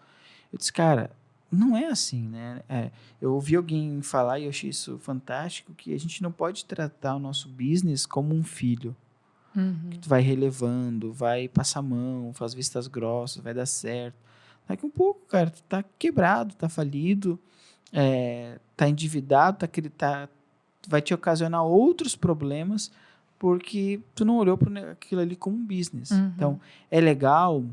Eu disse, cara, não é assim, né? Eu ouvi alguém falar, e eu achei isso fantástico, que a gente não pode tratar o nosso business como um filho. Que tu vai relevando, vai passar a mão, faz vistas grossas, vai dar certo. Daqui um pouco, cara, tu tá quebrado, tá falido, tá endividado, vai te ocasionar outros problemas porque tu não olhou para aquilo ali como um business. Então, é legal,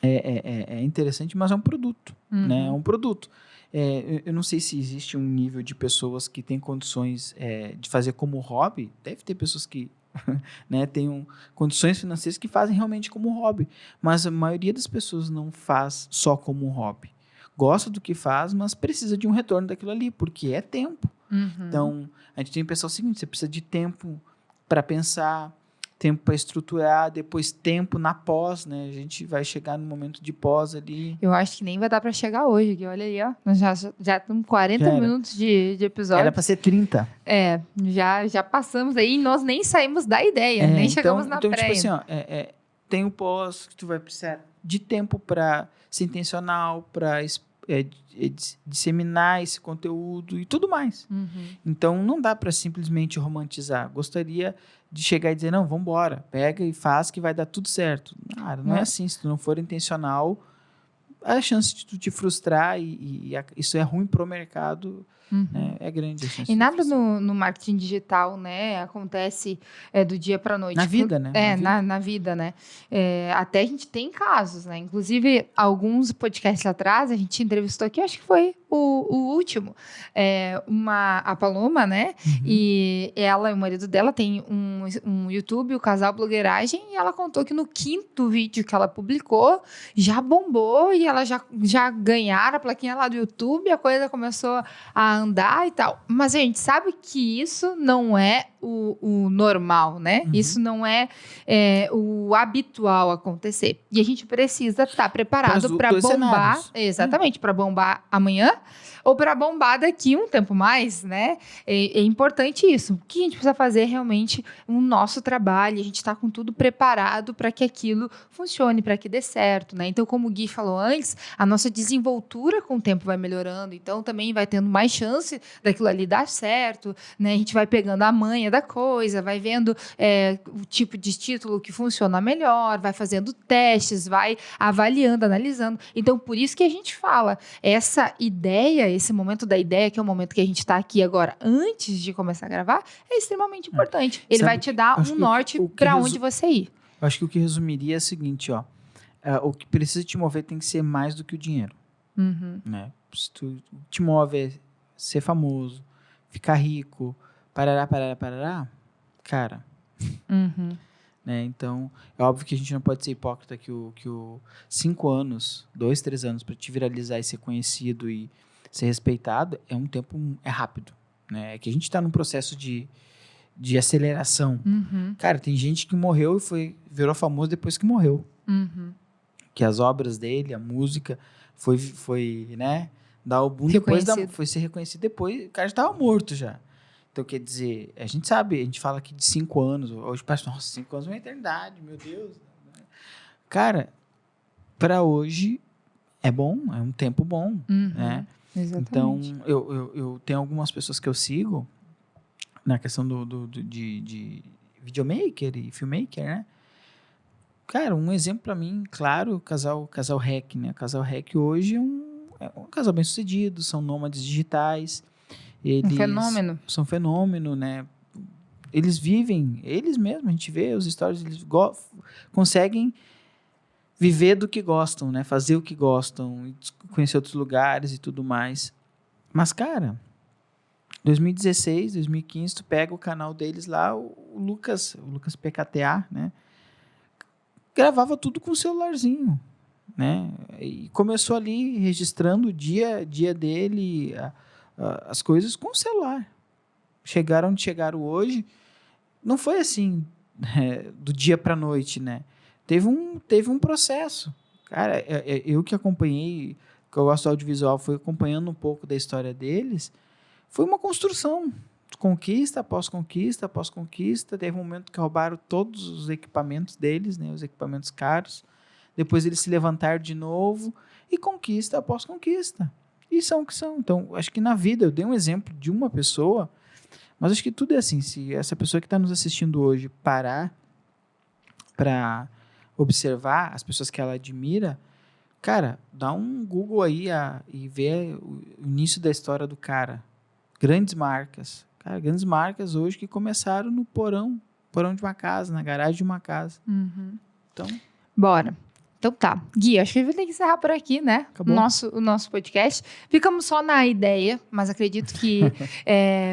é interessante, mas é um produto, né? É um produto. Eu não sei se existe um nível de pessoas que têm condições de fazer como hobby. Deve ter pessoas que né, tenham condições financeiras que fazem realmente como hobby. Mas a maioria das pessoas não faz só como um hobby. Gosta do que faz, mas precisa de um retorno daquilo ali, porque é tempo. Então, a gente tem que pensar o seguinte, você precisa de tempo para pensar, tempo para estruturar, depois tempo na pós, né? A gente vai chegar no momento de pós ali. Eu acho que nem vai dar para chegar hoje, que olha aí, ó. Nós já estamos 40 minutos de episódio. Era para ser 30. Já passamos aí e nós nem saímos da ideia, nem chegamos na pré. Tipo assim, ó, tem o pós que tu vai precisar de tempo para ser intencional, para disseminar esse conteúdo e tudo mais. Então, não dá para simplesmente romantizar. Gostaria de chegar e dizer, não, vamos embora, pega e faz que vai dar tudo certo. Cara, não é assim. Se tu não for intencional, a chance de tu te frustrar e isso é ruim pro mercado, né, é grande. E nada no marketing digital, né, acontece do dia para noite. Na vida, né? Na vida, né? Até a gente tem casos, né? Inclusive, alguns podcasts atrás, a gente entrevistou aqui, acho que foi o último, a Paloma, né? E ela e o marido dela tem um YouTube, o Casal Blogueiragem, e ela contou que no 5º vídeo que ela publicou, já bombou e ela já ganharam a plaquinha lá do YouTube, a coisa começou a andar e tal. Mas a gente sabe que isso não é o normal, né? Isso não é o habitual acontecer. E a gente precisa estar preparado para bombar. Cenários. Exatamente, para bombar amanhã ou para bombar daqui um tempo mais, né? É importante isso. O que a gente precisa fazer realmente o nosso trabalho, a gente está com tudo preparado para que aquilo funcione, para que dê certo, né? Então, como o Gui falou antes, a nossa desenvoltura com o tempo vai melhorando, então também vai tendo mais chance daquilo ali dar certo, né? A gente vai pegando a manha da coisa, vai vendo o tipo de título que funciona melhor, vai fazendo testes, vai avaliando, analisando. Então, por isso que a gente fala, essa ideia, esse momento da ideia, que é o momento que a gente está aqui agora, antes de começar a gravar, é extremamente importante. Ele vai te dar um norte para onde você ir. Eu acho que o que resumiria é o seguinte, ó. O que precisa te mover tem que ser mais do que o dinheiro. Né? Se tu te move é ser famoso, ficar rico, parará, cara. Né? Então, é óbvio que a gente não pode ser hipócrita que o 5 anos, 2, 3 anos para te viralizar e ser conhecido e ser respeitado é um tempo, rápido. Né? É que a gente está num processo de aceleração. Cara, tem gente que morreu e virou famoso depois que morreu. Que as obras dele, a música, foi né, dar o boom depois, foi ser reconhecido depois, o cara já estava morto já. Então, quer dizer, a gente sabe, a gente fala aqui de 5 anos, hoje parece, nossa, 5 anos é uma eternidade, meu Deus. Cara, para hoje é bom, é um tempo bom, né? Exatamente. Então, eu tenho algumas pessoas que eu sigo na questão de videomaker e filmmaker, né? Cara, um exemplo para mim, claro, o casal REC, né? O casal REC hoje é um casal bem sucedido, são nômades digitais. Eles são fenômeno, né? Eles vivem, eles mesmos, a gente vê os stories, eles conseguem viver do que gostam, né? Fazer o que gostam, conhecer outros lugares e tudo mais. Mas, cara, 2016, 2015, tu pega o canal deles lá, o Lucas PKTA, né? Gravava tudo com o celularzinho, né? E começou ali registrando o dia dele, as coisas com o celular. Chegaram onde chegaram hoje. Não foi assim, do dia para a noite, né? Teve um processo. Cara, eu que acompanhei, que eu gosto do audiovisual, fui acompanhando um pouco da história deles, foi uma construção. conquista após conquista após conquista. Teve um momento que roubaram todos os equipamentos deles, né, os equipamentos caros. Depois eles se levantaram de novo e conquista após conquista. E são o que são. Então, acho que na vida, eu dei um exemplo de uma pessoa, mas acho que tudo é assim. Se essa pessoa que está nos assistindo hoje parar para observar as pessoas que ela admira, cara, dá um Google aí e vê o início da história do cara. Grandes marcas. Cara, grandes marcas hoje que começaram no porão de uma casa, na garagem de uma casa. Então... Bora. Então tá. Gui, acho que a gente vai ter que encerrar por aqui, né? Acabou. O nosso podcast. Ficamos só na ideia, mas acredito que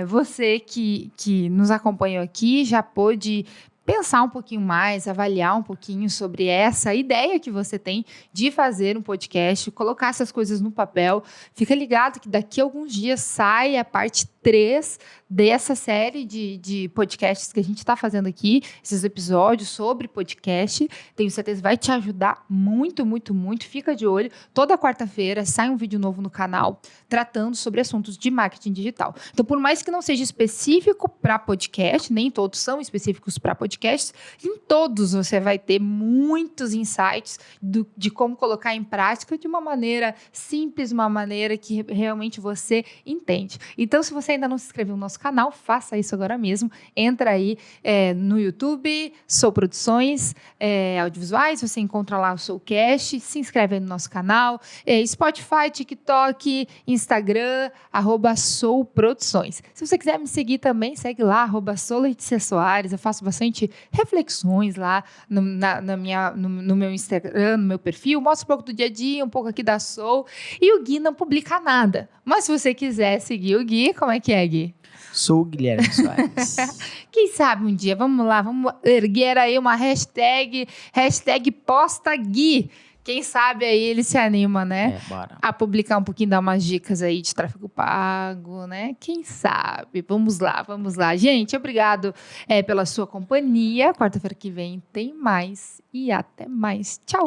você que nos acompanhou aqui já pôde pensar um pouquinho mais, avaliar um pouquinho sobre essa ideia que você tem de fazer um podcast, colocar essas coisas no papel. Fica ligado que daqui a alguns dias sai a parte 3 dessa série de podcasts que a gente está fazendo aqui, esses episódios sobre podcast. Tenho certeza que vai te ajudar muito, muito, muito. Fica de olho. Toda quarta-feira sai um vídeo novo no canal tratando sobre assuntos de marketing digital. Então, por mais que não seja específico para podcast, nem todos são específicos para podcasts, em todos você vai ter muitos insights de como colocar em prática de uma maneira simples, uma maneira que realmente você entende. Então, se você ainda não se inscreveu no nosso canal, faça isso agora mesmo. Entra aí no YouTube, Sou Produções Audiovisuais, você encontra lá o Soulcast, se inscreve aí no nosso canal, Spotify, TikTok, Instagram, @SouProduções. Se você quiser me seguir também, segue lá, @SouLeticiaSoares. Eu faço bastante reflexões lá no meu Instagram, no meu perfil, mostro um pouco do dia a dia, um pouco aqui da Soul. E o Gui não publica nada. Mas se você quiser seguir o Gui, como é que é, Gui? Sou o Guilherme Soares. Quem sabe um dia, vamos lá, vamos erguer aí uma hashtag posta Gui. Quem sabe aí ele se anima, né? Bora. A publicar um pouquinho, dar umas dicas aí de tráfego pago, né? Quem sabe? Vamos lá, vamos lá. Gente, obrigado pela sua companhia. Quarta-feira que vem tem mais e até mais. Tchau!